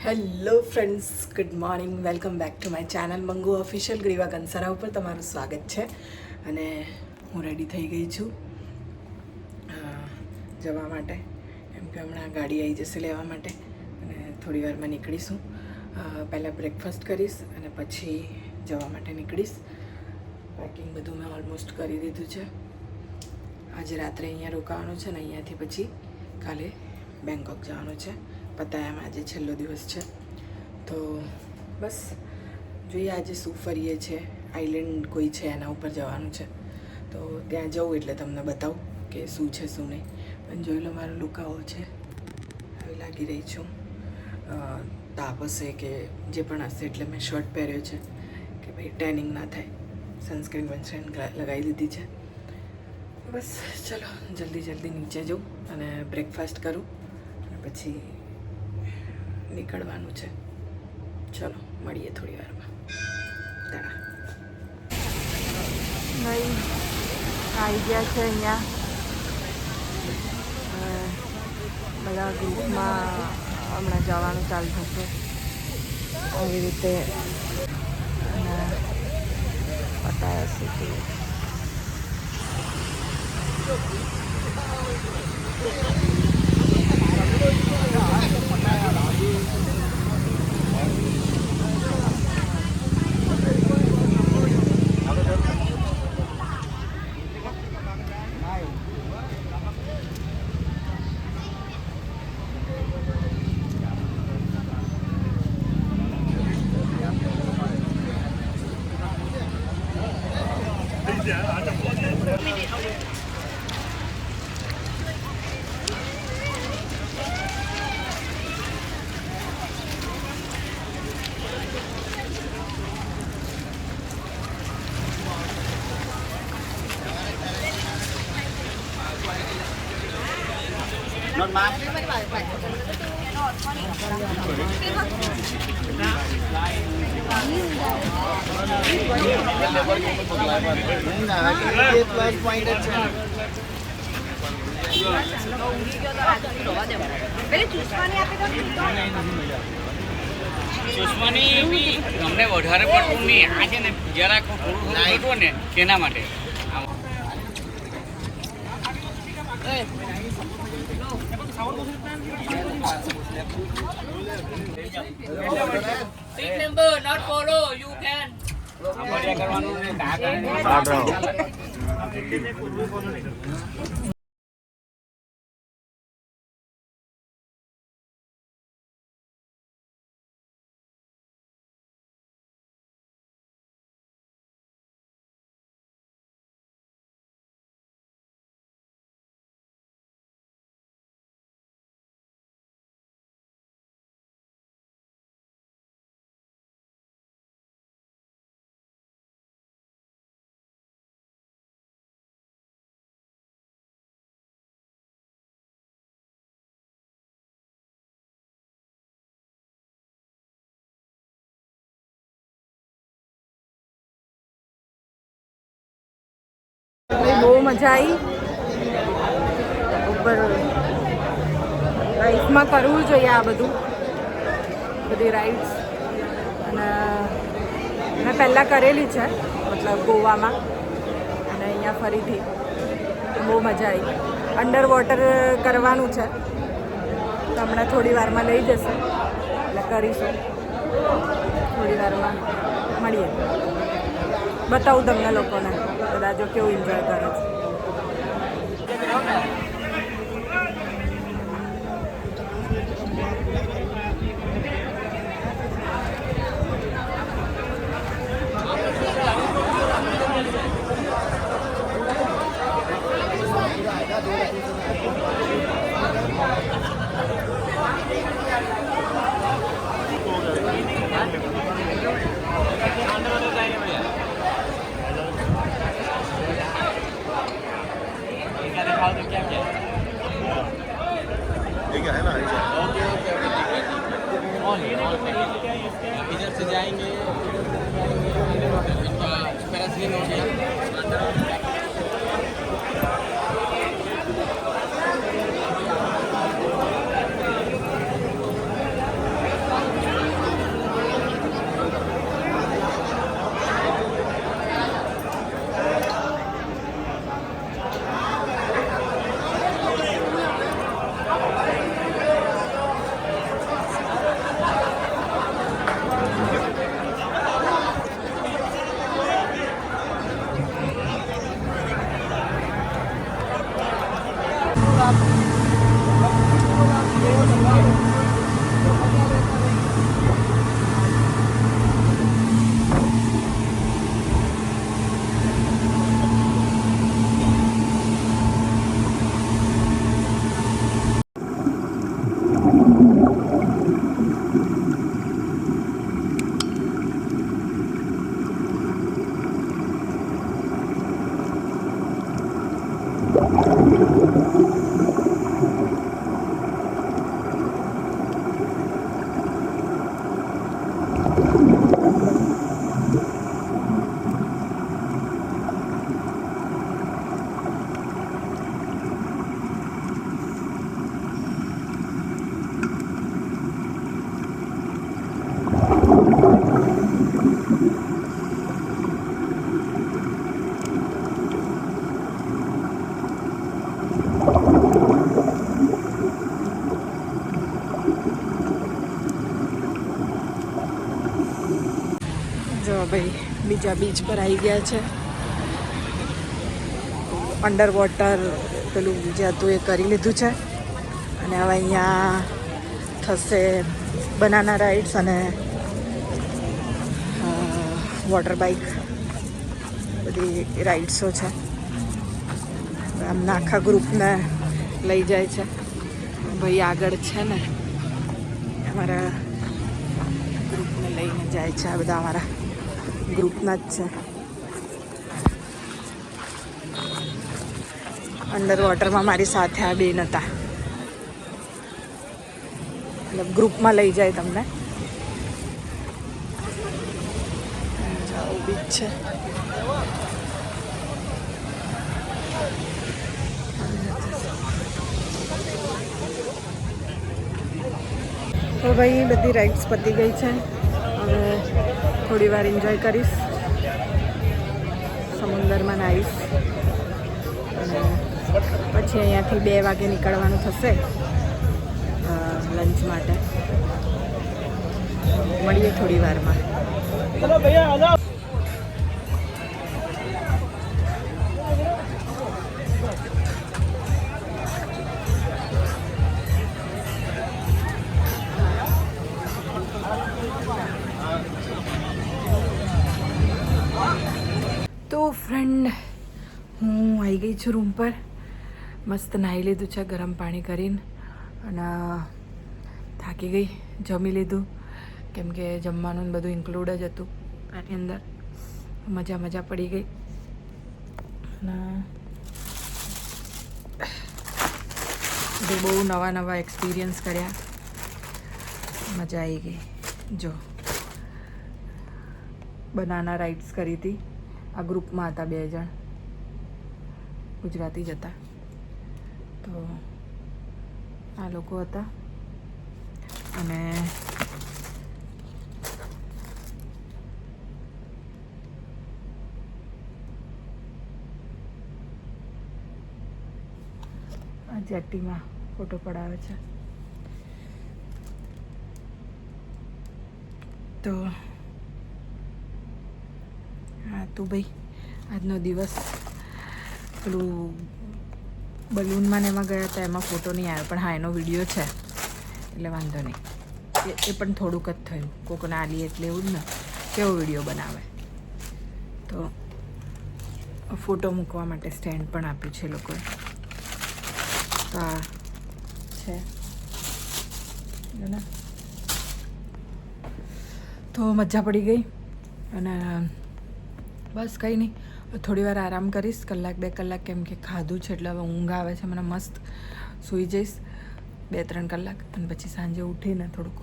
Hello friends, good morning. Welcome back to my channel Mangu official. Greeva Kansara ઉપર તમારું સ્વાગત છે. અને હું રેડી થઈ ગઈ છું જવા માટે, કેમ કે હમણાં ગાડી આવી જશે લેવા માટે અને થોડી વારમાં નીકળીશું. પહેલાં બ્રેકફાસ્ટ કરીશ અને પછી જવા માટે નીકળીશ. પેકિંગ બધું મેં ઓલમોસ્ટ કરી દીધું છે. આજે રાત્રે અહીંયા રોકાવાનું છે ને અહીંયાથી પછી કાલે બેંકોક જવાનું છે. પતાયામાં આજે છેલ્લો દિવસ છે, તો બસ જોઈએ આજે શું ફરીએ છીએ. આઈલેન્ડ કોઈ છે એના ઉપર જવાનું છે, તો ત્યાં જવું એટલે તમને બતાવું કે શું છે શું નહીં. પણ જોઈ લો મારો લુક આવો છે, આવી લાગી રહી છું. તાપ હશે કે જે પણ હશે એટલે મેં શર્ટ પહેર્યો છે કે ભાઈ ટેનિંગ ના થાય. સનસ્ક્રીન લગાવી દીધી છે. બસ ચલો જલ્દી નીચે જાઉં અને બ્રેકફાસ્ટ કરું અને પછી નીકળવાનું છે. ચલો મળીએ થોડી વારમાં. ભાઈ આવી ગયા છે અહીંયા બધા ગ્રુપમાં. હમણાં જવાનું ચાલુ થશે આવી રીતે. પતાયા સિટી Not ma'am. ચશ્માની બી અમને વધારે પડતું નહીં. આ છે ને જરાક થોડું થોડું ને તેના માટે. Seat number not follow. You can. કરવાનું ને બહુ મજા આવી. ઉપર લાઈફમાં કરવું જોઈએ આ બધું, બધી રાઇડ્સ. અને મેં પહેલાં કરેલી છે, મતલબ ગોવામાં, અને અહીંયા ફરીથી બહુ મજા આવી. અંડર વોટર કરવાનું છે, તો હમણાં થોડી વારમાં લઈ જશે એટલે કરીશું. થોડી વારમાં મળીએ, બતાવું તમને લોકોને બધા જો કેવું એન્જોય કરે છે. इधर से जाएंगे पैरासीन हो गया. જો ભાઈ બીજા બીચ પર આવી ગયા છે. અંડર વોટર પેલું જે હતું એ કરી લીધું છે અને હવે અહીંયા થશે બનાના રાઇડ્સ અને વોટર બાઇક બધી રાઇડ્સો છે. આમના આખા ગ્રુપને લઈ જાય છે. ભાઈ આગળ છે ને અમારા ગ્રુપને લઈને જાય છે. આ બધા અમારા ગ્રુપના જ છે. અંડર વોટરમાં મારી સાથે આ બેન હતા. મતલબ ગ્રુપમાં લઈ જાય તમને. બીચ છે. તો ભાઈ બધી રાઇડ્સ પતી ગઈ છે. હવે થોડી વાર એન્જોય કરીશ, સમુદ્રમાં નાહીશ અને પછી અહીંયાથી 2 વાગે નીકળવાનું થશે લંચ માટે. મળીએ થોડી વારમાં. તો ફ્રેન્ડ હું આવી ગઈ છું રૂમ પર. મસ્ત નાહી લીધું છે ગરમ પાણી કરીને અને થાકી ગઈ. જમી લીધું કેમ કે જમવાનું બધું ઇન્ક્લુડ જ હતું આની અંદર. મજા પડી ગઈ અને બહુ નવા એક્સપિરિયન્સ કર્યા. મજા આવી ગઈ. જો બનાના રાઇડ્સ કરી હતી. આ ગ્રુપમાં હતા 2 જણ, ગુજરાતી જ હતા. તો આ લોકો હતા અને આ જેટીમાં ફોટો પડાવે છે. તો હા તું ભાઈ આજનો દિવસ પેલું બલૂનમાં ને એમાં ગયા હતા એમાં ફોટો નહીં આવ્યો, પણ હા એનો વિડીયો છે એટલે વાંધો નહીં. એ પણ થોડુંક જ થયું. કોકને આલી એટલે એવું જ ને કેવો વિડીયો બનાવે. તો ફોટો મૂકવા માટે સ્ટેન્ડ પણ આપ્યું છે લોકોએ. તો આ છે તો મજા પડી ગઈ અને બસ કંઈ નહીં. થોડી વાર આરામ કરીશ, 1-2 કલાક, કેમ કે ખાધું છે એટલે હવે ઊંઘ આવે છે મને. મસ્ત સૂઈ જઈશ 2-3 કલાક અને પછી સાંજે ઉઠીને થોડુંક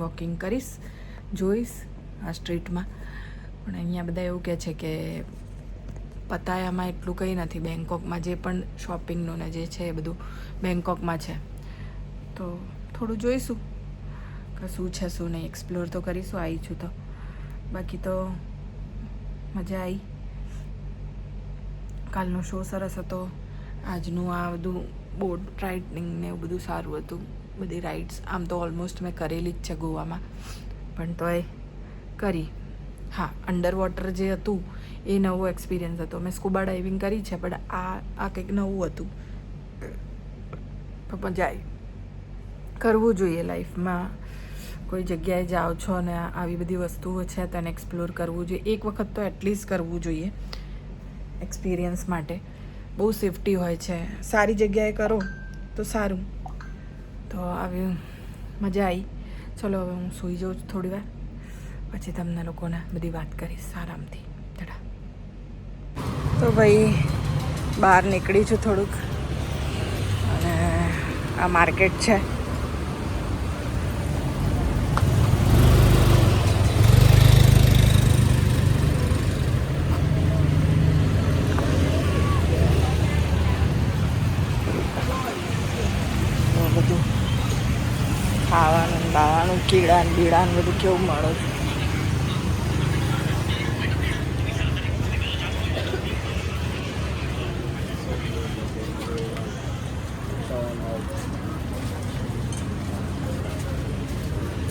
વોકિંગ કરીશ, જોઈશ આ સ્ટ્રીટમાં. પણ અહીંયા બધા એવું કહે છે કે પતાયામાં એટલું કંઈ નથી. બેંકોકમાં જે પણ શોપિંગનું ને જે છે એ બધું બેંકોકમાં છે. તો થોડું જોઈશું કે શું છે શું નહીં. એક્સપ્લોર તો કરીશું. આવી છું તો બાકી તો મજા આવી. કાલનો શો સરસ હતો. આજનું આ બધું બોટ રાઇડિંગ ને એવું બધું સારું હતું. બધી રાઇડ્સ આમ તો ઓલમોસ્ટ મેં કરેલી જ છે ગોવામાં, પણ તોય કરી. હા, અંડર વોટર જે હતું એ નવો એક્સપિરિયન્સ હતો. મેં સ્કૂબા ડાઇવિંગ કરી છે પણ આ કંઈક નવું હતું. પણ મજા આવી. કરવું જોઈએ લાઈફમાં. કોઈ જગ્યાએ જાઓ છો અને આવી બધી વસ્તુઓ છે તેને એક્સપ્લોર કરવું જોઈએ. એક વખત તો એટલીસ્ટ કરવું જોઈએ એક્સપિરિયન્સ માટે. બહુ સેફટી હોય છે. સારી જગ્યાએ કરો તો સારું. તો આવી મજા આવી. ચલો હવે હું સૂઈ જાઉં છું થોડી વાર, પછી તમને લોકોને બધી વાત કરીશ આરામથી. ટાટા. તો ભાઈ બહાર નીકળી છું થોડુંક અને આ માર્કેટ છે. બધું ખાવાનું બાવાનું કીડા ને બીડા ને બધું કેવું મળે છે.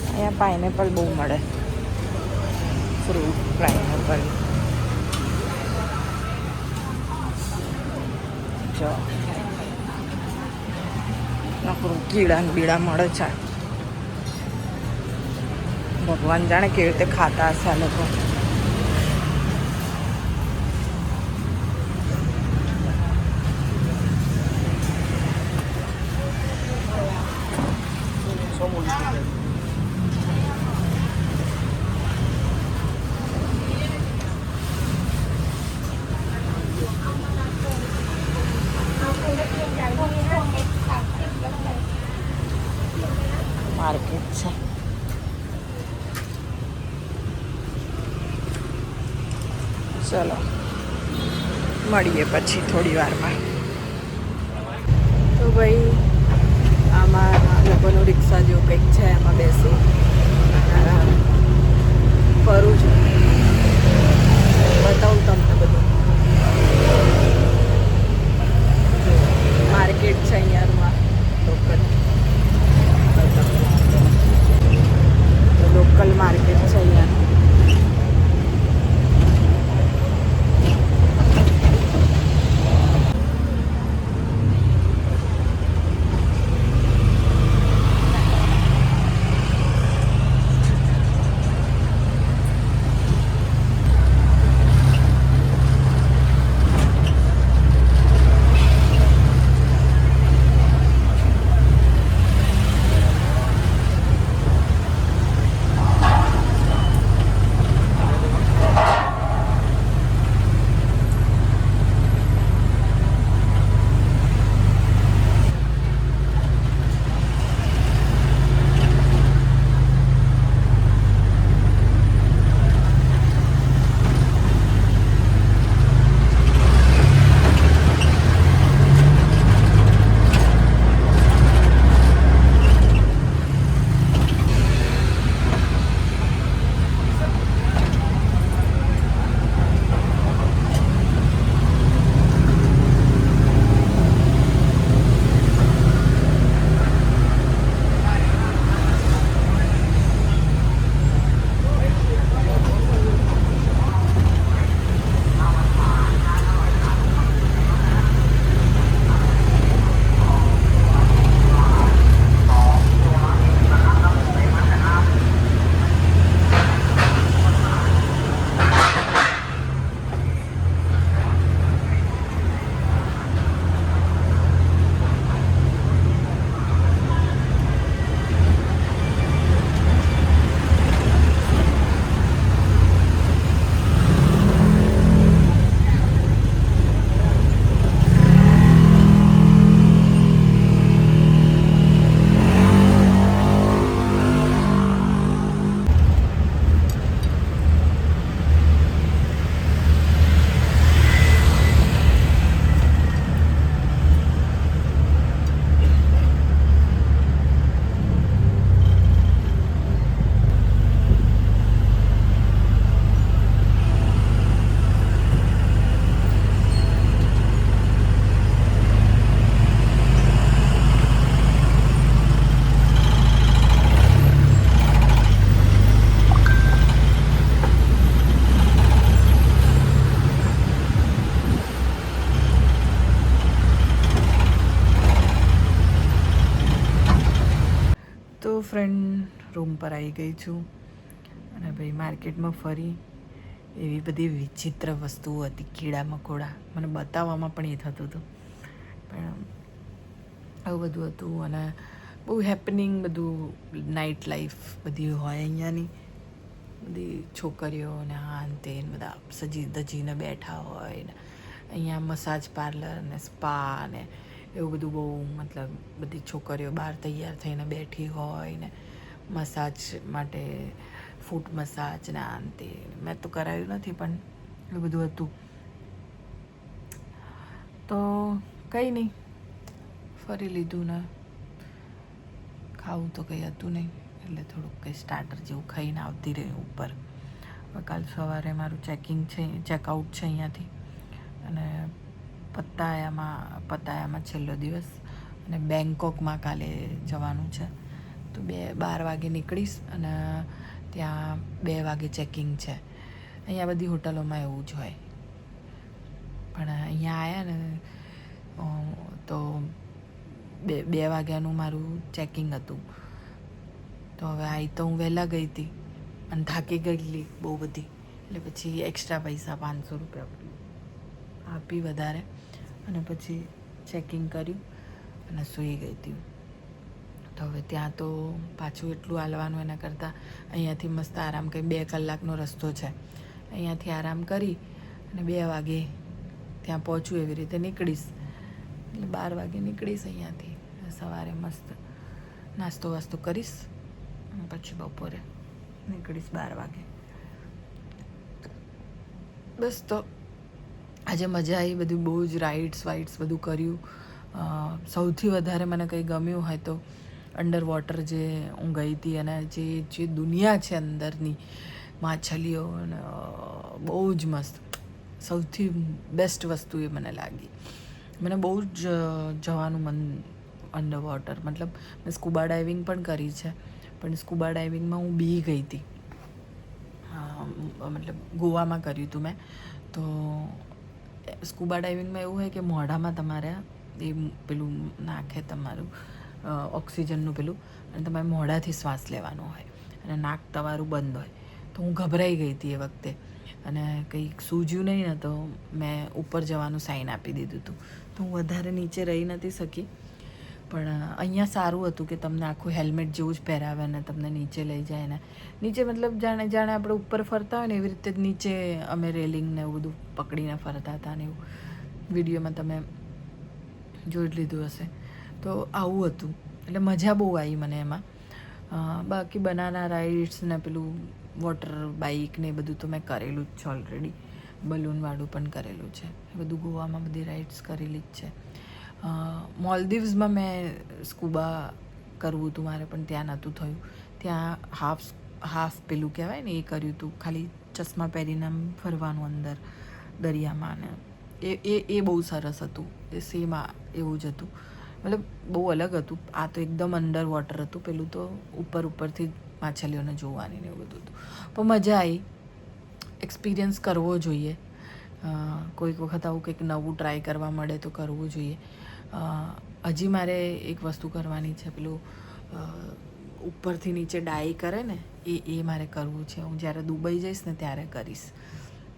અહીંયા પાઇનેપલ બહુ મળે. ફ્રૂટ પાઇનેપલ જો નકરું કીડા ને બીડા મળે છે. ભગવાન જાણે કેવી રીતે ખાતા હશે આ લોકો. માર્કેટ છે. ચલો મળીએ પછી થોડી વારમાં. તો ભાઈ આમાં લોકોનું રિક્ષા જેવું કંઈક છે, એમાં બેસી ફરું છું, બતાવું તમને બધું. માર્કેટ છે અહીંયાનું, લોકલ માર્કેટ છે અહીંયાનું. ફ્રેન્ડ રૂમ પર આવી ગઈ છું અને ભાઈ માર્કેટમાં ફરી એવી બધી વિચિત્ર વસ્તુઓ હતી, કીડા મકોડા, મને બતાવવામાં પણ એ થતું હતું, પણ આવું બધું હતું. અને બહુ હેપનિંગ બધું, નાઇટ લાઈફ બધી હોય અહીંયાની. બધી છોકરીઓ ને આ તે બધા સજી ધજીને બેઠા હોય ને અહીંયા મસાજ પાર્લર ને સ્પા ને એવું બધું બહુ, મતલબ બધી છોકરીઓ બહાર તૈયાર થઈને બેઠી હોય ને મસાજ માટે, ફૂટ મસાજ ને આ તે. મેં તો કરાવ્યું નથી પણ એવું બધું હતું. તો કંઈ નહીં, ફરી લીધું ને ખાવું તો કંઈ હતું નહીં, એટલે થોડુંક કંઈ સ્ટાર્ટર જેવું ખાઈને આવતી રહી ઉપર. કાલ સવારે મારું ચેકઆઉટ છે અહીંયાથી, અને પતાયામાં છેલ્લો દિવસ, અને બેંકોકમાં કાલે જવાનું છે. તો 12 વાગે નીકળીશ અને ત્યાં 2 વાગે ચેકિંગ છે. અહીંયા બધી હોટલોમાં એવું જ હોય, પણ અહીંયા આવ્યા ને તો 2 વાગ્યાનું મારું ચેકિંગ હતું. તો હવે આવી તો હું વહેલા ગઈ હતી અને થાકી ગયેલી બહુ બધી, એટલે પછી એક્સ્ટ્રા પૈસા 500 રૂપિયા આપી વધારે, અને પછી ચેકિંગ કર્યું અને સૂઈ ગઈ હતી. તો હવે ત્યાં તો પાછું એટલું હાલવાનું, એના કરતાં અહીંયાથી મસ્ત આરામ કરી, 2 કલાકનો રસ્તો છે, અહીંયાથી આરામ કરી અને 2 વાગે ત્યાં પહોંચું, એવી રીતે નીકળીશ. એટલે 12 વાગે નીકળીશ અહીંયાથી. સવારે મસ્ત નાસ્તો વાસ્તો કરીશ અને પછી બપોરે નીકળીશ 12 વાગે. બસ તો આજે મજા આવી, બધું બહુ જ રાઇડ્સ બધું કર્યું. સૌથી વધારે મને કંઈ ગમ્યું હોય તો અંડર વોટર જે હું ગઈ હતી, અને જે દુનિયા છે અંદરની માછલીઓ, અને બહુ જ મસ્ત, સૌથી બેસ્ટ વસ્તુ એ મને લાગી. મને બહુ જ જવાનું મન અંડર વોટર, મતલબ મેં સ્કૂબા ડાઇવિંગ પણ કરી છે, પણ સ્કૂબા ડાઇવિંગમાં હું બી ગઈ હતી. મતલબ ગોવામાં કર્યું હતું મેં. તો સ્કૂબા ડાઇવિંગમાં એવું હોય કે મોઢામાં તમારે એ પેલું નાખે તમારું ઓક્સિજનનું પેલું, અને તમારે મોઢાથી શ્વાસ લેવાનો હોય અને નાક તમારું બંધ હોય. તો હું ગભરાઈ ગઈ હતી એ વખતે, અને કંઈક સૂઝ્યું નહીં ને તો મેં ઉપર જવાનું સાઇન આપી દીધું હતું. તો હું વધારે નીચે રહી નથી શકી. પણ અહીંયા સારું હતું કે તમને આખું હેલ્મેટ જેવું જ પહેરાવે ને તમને નીચે લઈ જાય ને નીચે, મતલબ જાણે આપણે ઉપર ફરતા હોય ને એવી રીતે જ નીચે અમે રેલિંગ ને એવું બધું પકડીને ફરતા હતા ને એવું વિડીયોમાં તમે જોઈ લીધું હશે. તો આવું હતું, એટલે મજા બહુ આવી મને એમાં. બાકી બનાના રાઇડ્સ ને પેલું વોટર બાઇક ને એ બધું તો મેં કરેલું જ છે ઓલરેડી. બલૂનવાળું પણ કરેલું છે, એ બધું ગોવામાં બધી રાઇડ્સ કરેલી જ છે. મોલદીવ્સમાં મેં સ્કૂબા કરવું હતું મારે, પણ ત્યાં નહોતું થયું. ત્યાં હાફ પેલું કહેવાય ને એ કર્યું હતું, ખાલી ચશ્મા પહેરીને આમ ફરવાનું અંદર દરિયામાં, ને એ બહુ સરસ હતું. એ સેમ એવું જ હતું, મતલબ બહુ અલગ હતું. આ તો એકદમ અંડર વોટર હતું, પેલું તો ઉપરથી માછલીઓને જોવાની ને એવું બધું હતું. પણ મજા આવી, એક્સપિરિયન્સ કરવો જોઈએ. કોઈક વખત આવું કંઈક નવું ટ્રાય કરવા મળે તો કરવું જોઈએ. હજી મારે એક વસ્તુ કરવાની છે, પેલું ઉપરથી નીચે ડાઈ કરે ને એ મારે કરવું છે. હું જ્યારે દુબઈ જઈશ ને ત્યારે કરીશ.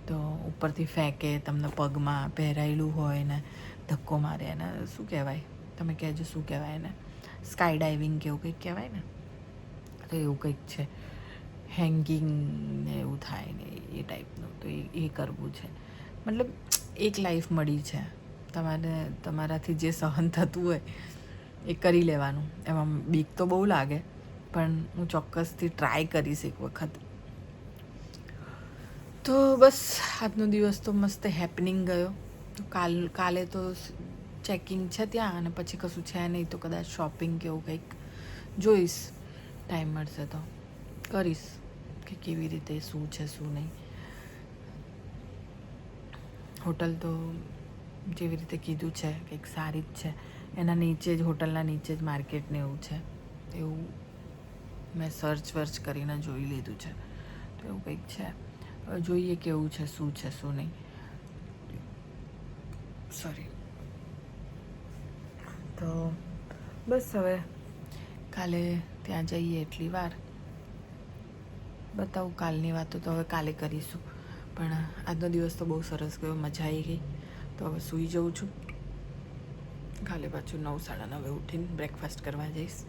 તો ઉપરથી ફેંકે, તમને પગમાં પહેરાયેલું હોય ને ધક્કો મારે, એને શું કહેવાય, તમે કહેજો શું કહેવાય એને, સ્કાય ડાઇવિંગ કે એવું કંઈક કહેવાય ને, તો એવું કંઈક છે. હેંગિંગ ને એવું થાય ને એ ટાઈપનું, તો એ કરવું છે. મતલબ એક લાઈફ મળી છે, તમારાથી જે સહન થતું હોય એ કરી લેવાનું. એમાં બીક તો બહુ લાગે, પણ હું ચોક્કસથી ટ્રાય કરીશ એક વખત. તો બસ આજનો દિવસ તો મસ્ત હેપનિંગ ગયો. તો કાલે તો ચેકિંગ છે ત્યાં, અને પછી કશું છે નહીં, તો કદાચ શોપિંગ કે એવું કંઈક જોઈશ, ટાઈમ મળશે તો કરીશ કે કેવી રીતે શું છે શું નહીં. હોટલ તો જેવી રીતે કીધું છે કંઈક સારી જ છે, એના નીચે જ હોટલના નીચે જ માર્કેટને એવું છે, એવું મેં સર્ચ કરીને જોઈ લીધું છે. તો એવું કંઈક છે, જોઈએ કેવું છે શું નહીં. સોરી. તો બસ હવે કાલે ત્યાં જઈએ એટલી વાર બતાવું. કાલની વાતો તો હવે કાલે કરીશું, પણ આજનો દિવસ તો બહુ સરસ ગયો, મજા આવી ગઈ. તો હવે સૂઈ જાઉં છું. કાલે પાછું 9-9:30 ઉઠીને બ્રેકફાસ્ટ કરવા જઈશ.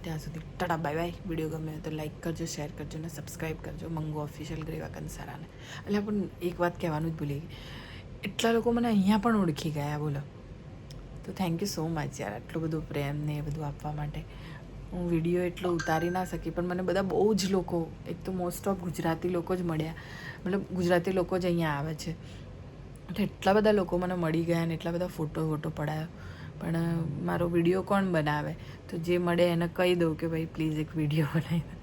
ત્યાં સુધી ટાટા બાય બાય. વિડીયો ગમે તો લાઈક કરજો, શેર કરજો અને સબસ્ક્રાઈબ કરજો મંગુ ઓફિશિયલ ગ્રેવા કંસારાને. એટલે પણ એક વાત કહેવાનું જ ભૂલી ગઈ, એટલા લોકો મને અહીંયા પણ ઓળખી ગયા, બોલો. તો થેન્ક યુ સો મચ યાર, આટલું બધું પ્રેમ ને એ બધું આપવા માટે. હું વિડીયો એટલો ઉતારી ના શકી, પણ મને બધા બહુ જ લોકો, એક તો મોસ્ટ ઓફ ગુજરાતી લોકો જ મળ્યા, મતલબ ગુજરાતી લોકો જ અહીંયા આવે છે. તો એટલા બધા લોકો મને મળી ગયા ને એટલા બધા ફોટો પડાયો. પણ મારો વિડીયો કોણ બનાવે? તો જે મળે એને કહી દઉં કે ભાઈ પ્લીઝ એક વિડીયો બનાવી દો.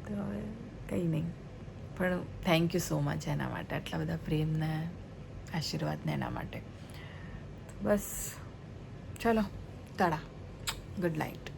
તો હવે કંઈ નહીં, પણ થેન્ક યુ સો મચ એના માટે, આટલા બધા પ્રેમને આશીર્વાદને એના માટે. બસ ચલો, ટાટા, ગુડ નાઇટ.